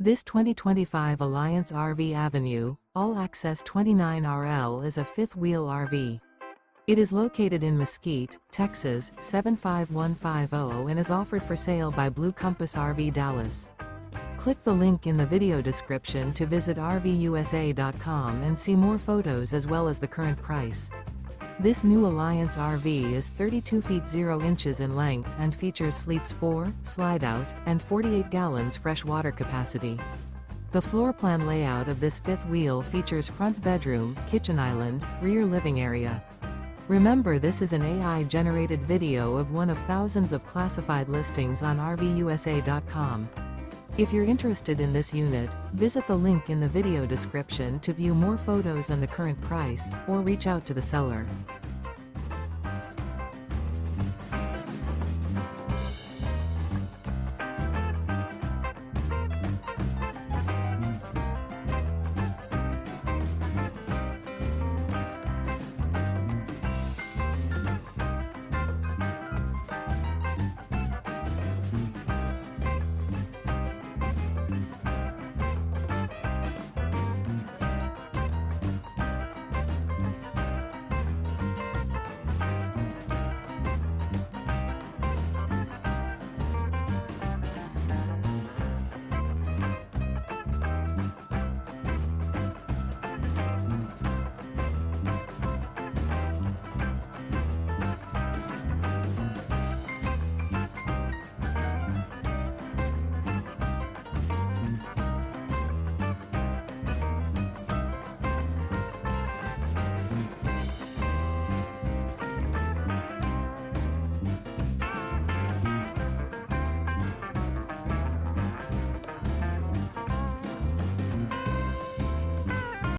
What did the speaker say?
This 2025 Alliance RV Avenue, all-access 29RL is a fifth-wheel RV. It is located in Mesquite, Texas, 75150 and is offered for sale by Blue Compass RV Dallas. Click the link in the video description to visit RVUSA.com and see more photos as well as the current price. This new Alliance RV is 32 feet 0 inches in length and features sleeps 4, slide-out, and 48 gallons fresh water capacity. The floor plan layout of this fifth wheel features front bedroom, kitchen island, rear living area. Remember, this is an AI-generated video of one of thousands of classified listings on RVUSA.com. If you're interested in this unit, visit the link in the video description to view more photos and the current price, or reach out to the seller.